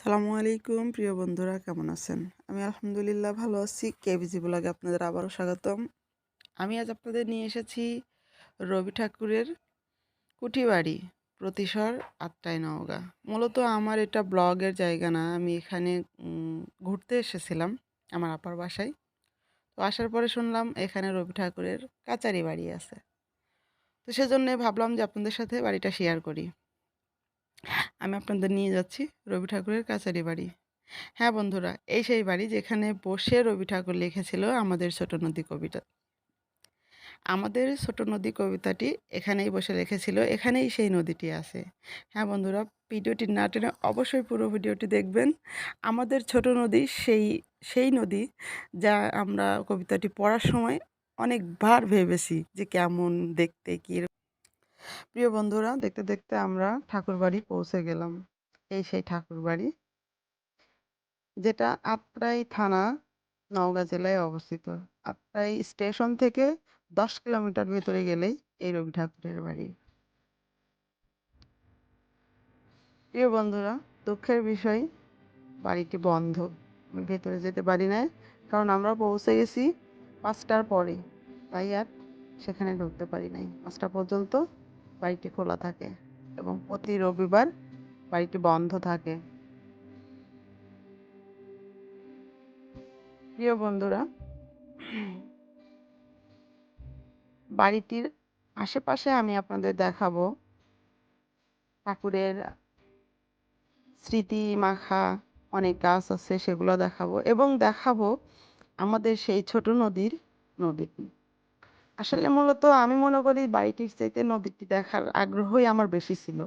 সালামু আলাইকুম প্রিয় বন্ধুরা, কেমন আছেন? আমি আলহামদুলিল্লাহ ভালো আছি। কেবিজি ব্লগে আপনাদের আবারও স্বাগতম। আমি আজ আপনাদের নিয়ে এসেছি রবি ঠাকুরের কুঠিবাড়ি, প্রতিশর আত্রাই নওগাঁ। মূলত আমার এটা ব্লগের জায়গা না, আমি এখানে ঘুরতে এসেছিলাম আমার আপার বাসায়। তো আসার পরে শুনলাম এখানে রবি ঠাকুরের কাচারি বাড়ি আছে। তো সেজন্যে ভাবলাম যে আপনাদের সাথে বাড়িটা শেয়ার করি। আমি আপনাদের নিয়ে যাচ্ছি রবি ঠাকুরের কাচারি বাড়ি। হ্যাঁ বন্ধুরা, এই সেই বাড়ি যেখানে বসে রবি ঠাকুর লিখেছিল আমাদের ছোট নদী কবিতা। আমাদের ছোট নদী কবিতাটি এখানেই বসে লিখেছিল, এখানেই সেই নদীটি আছে। হ্যাঁ বন্ধুরা, ভিডিওটি না টেনে অবশ্যই পুরো ভিডিওটি দেখবেন। আমাদের ছোট নদী সেই সেই নদী যা আমরা কবিতাটি পড়ার সময় অনেকবার ভেবেছি যে কেমন দেখতে কী। প্রিয় বন্ধুরা, দেখতে দেখতে আমরা ঠাকুরবাড়ি পৌঁছে গেলাম। এই সেই ঠাকুরবাড়ি, যেটা আত্রাই থানা, নওগাঁ জেলায় অবস্থিত। আত্রাই স্টেশন থেকে 10 কিলোমিটার ভেতরে গেলেই এই রবি ঠাকুরের বাড়ি। প্রিয় বন্ধুরা, দুঃখের বিষয়, বাড়িটি বন্ধ। আমি ভেতরে যেতে পারি না, কারণ আমরা পৌঁছে গেছি 5টার পরে, তাই আর সেখানে ঢুকতে পারি নাই। 5টা পর্যন্ত বাড়িটি খোলা থাকে এবং প্রতি রবিবার বাড়িটি বন্ধ থাকে। প্রিয় বন্ধুরা, বাড়িটির আশেপাশে আমি আপনাদের দেখাবো ঠাকুরের স্মৃতি মাখা অনেক গাছ আছে, সেগুলো দেখাবো এবং দেখাবো আমাদের সেই ছোট নদীটি। আসলে মূলত আমি মনে করি বাড়িটির চাইতে নদীটি দেখার আগ্রহই আমার বেশি ছিল।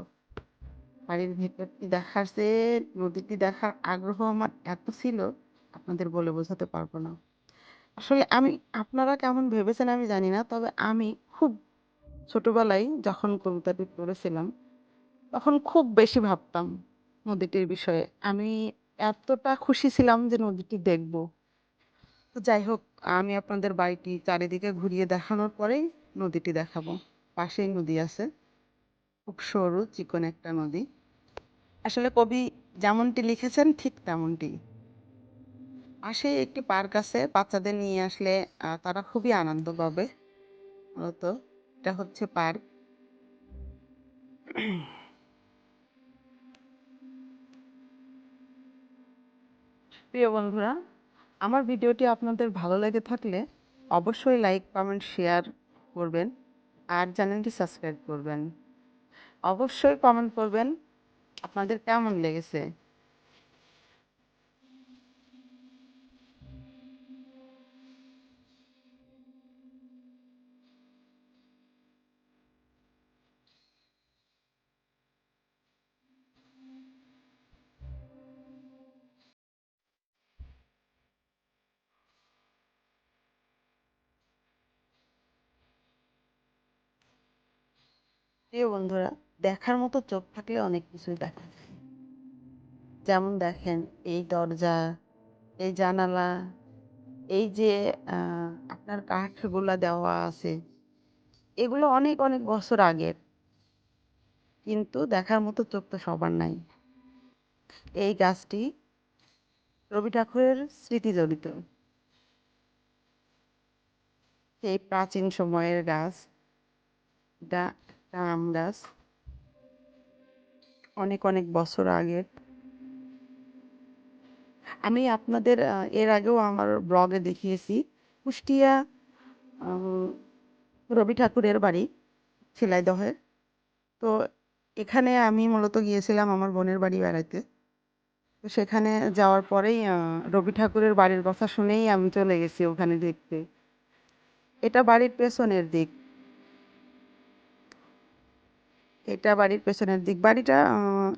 বাড়ির ভেতরটি দেখার চেয়ে নদীটি দেখার আগ্রহ আমার এত ছিল, আপনাদের বলে বোঝাতে পারবো না। আসলে আপনারা কেমন ভেবেছেন আমি জানি না, তবে আমি খুব ছোটবেলায় যখন কবিতাটি পড়েছিলাম তখন খুব বেশি ভাবতাম নদীটির বিষয়ে। আমি এতটা খুশি ছিলাম যে নদীটি দেখব। তো যাই হোক, আমি আপনাদের বাড়িটি চারিদিকে ঘুরিয়ে দেখানোর পরেই নদীটি দেখাবো। পাশেই নদী আছে, খুব সরু চিকন একটা নদী। আসলে কবি যেমনটি লিখেছেন ঠিক তেমনটি। পাশেই একটি পার্ক আছে, বাচ্চাদের নিয়ে আসলে তারা খুবই আনন্দ পাবে। মূলত এটা হচ্ছে পার্ক। প্রিয় বন্ধুরা, আমার ভিডিওটি আপনাদের ভালো লেগে থাকলে অবশ্যই লাইক, কমেন্ট, শেয়ার করবেন আর চ্যানেলটি সাবস্ক্রাইব করবেন। অবশ্যই কমেন্ট করবেন আপনাদের কেমন লেগেছে। প্রিয় বন্ধুরা, দেখার মতো চোখ থাকলে অনেক কিছুই দেখা যায়। যেমন দেখেন, এই দরজা, এই জানালা, এই যে আপনার কাঠগুলা দেওয়া আছে, এগুলো অনেক অনেক বছর আগের, কিন্তু দেখার মতো চোখ তো সবার নাই। এই গাছটি রবি ঠাকুরের স্মৃতি জড়িত, সেই প্রাচীন সময়ের গাছ। এটা একটা আম গাছ, অনেক অনেক বছর আগের। আমি আপনাদের এর আগেও আমার ব্লগে দেখিয়েছি কুষ্টিয়া রবি ঠাকুরের বাড়ি ঝিনাইদহে। তো এখানে আমি মূলত গিয়েছিলাম আমার বোনের বাড়ি বেড়াইতে। তো সেখানে যাওয়ার পরেই রবি ঠাকুরের বাড়ির কথা শুনেই আমি চলে গেছি ওখানে দেখতে। এটা বাড়ির পেছনের দিক, এটা বাড়ির পেছনের দিক। বাড়িটা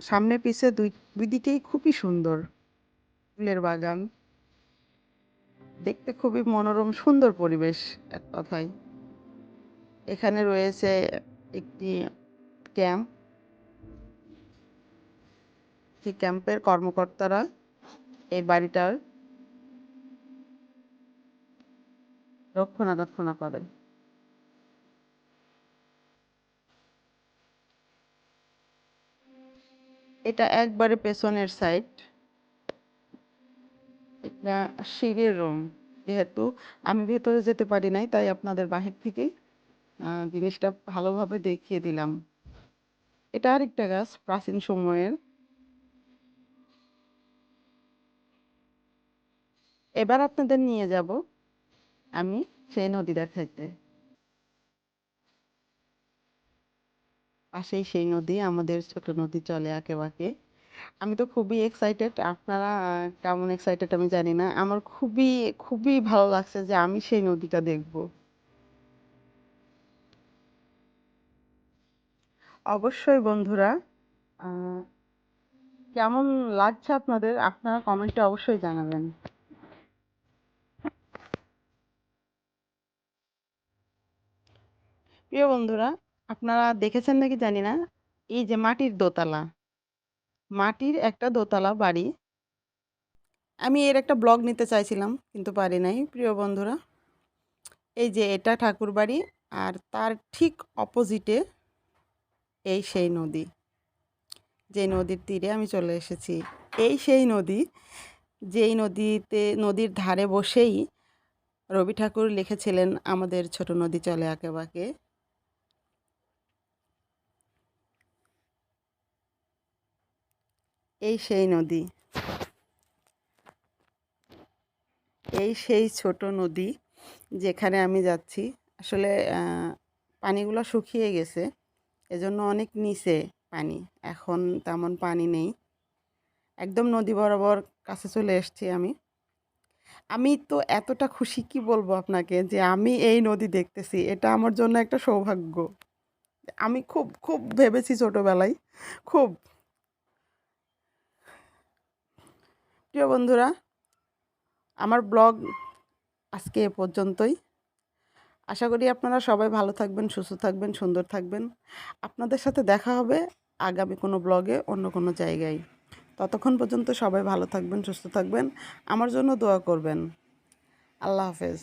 সামনে পিছে দুই দুই দিকেই খুবই সুন্দর, ফুলের বাগান, দেখতে খুবই মনোরম সুন্দর পরিবেশ এক কথায়। এখানে রয়েছে একটি ক্যাম্প, সেই ক্যাম্পের কর্মকর্তারা এই বাড়িটার রক্ষণাবেক্ষণ করেন। এটা একবারে পেছনের সাইড, এটা সিঁড়ির রুম। যেহেতু আমি ভেতরে যেতে পারি নাই, তাই আপনাদের বাহির থেকেই জিনিসটা ভালোভাবে দেখিয়ে দিলাম। এটা আরেকটা গাছ প্রাচীন সময়ের। এবার আপনাদের নিয়ে যাব আমি সেই নদী দেখাইতে। পাশেই সেই নদী, আমাদের ছোট নদী চলে আঁকে বাঁকে। আমি তো খুবই এক্সাইটেড। আপনারা কেমন এক্সাইটেড আমি জানি না। আমার খুবই খুবই ভালো লাগছে যে আমি সেই নদীটা দেখব। অবশ্যই বন্ধুরা, আহ, কেমন লাগছে আপনাদের, আপনারা কমেন্টে অবশ্যই জানাবেন। প্রিয় বন্ধুরা, আপনারা দেখেছেন নাকি জানি না, এই যে মাটির দোতলা, মাটির একটা দোতলা বাড়ি। আমি এর একটা ব্লগ নিতে চাইছিলাম কিন্তু পারি নাই। প্রিয় বন্ধুরা, এই যে এটা ঠাকুর বাড়ি, আর তার ঠিক অপোজিটে এই সেই নদী, যে নদীর তীরে আমি চলে এসেছি। এই সেই নদী, যেই নদীর ধারে বসেই রবি ঠাকুর লিখেছিলেন আমাদের ছোট নদী চলে আঁকে বাঁকে। এই সেই নদী, এই সেই ছোট নদী যেখানে আমি যাচ্ছি। আসলে পানিগুলো শুকিয়ে গেছে, এজন্য অনেক নিচে পানি, এখন তেমন পানি নেই। একদম নদী বরাবর কাছে চলে এসেছি আমি। আমি তো এতটা খুশি, কি বলবো আপনাকে, যে আমি এই নদী দেখতেছি, এটা আমার জন্য একটা সৌভাগ্য। আমি খুব খুব ভেবেছি ছোটবেলায়, খুব। প্রিয় বন্ধুরা, আমার ব্লগ আজকে এ পর্যন্তই। আশা করি আপনারা সবাই ভালো থাকবেন, সুস্থ থাকবেন, সুন্দর থাকবেন। আপনাদের সাথে দেখা হবে আগামী কোনো ব্লগে, অন্য কোনো জায়গায়। ততক্ষণ পর্যন্ত সবাই ভালো থাকবেন, সুস্থ থাকবেন, আমার জন্য দোয়া করবেন। আল্লাহ হাফেজ।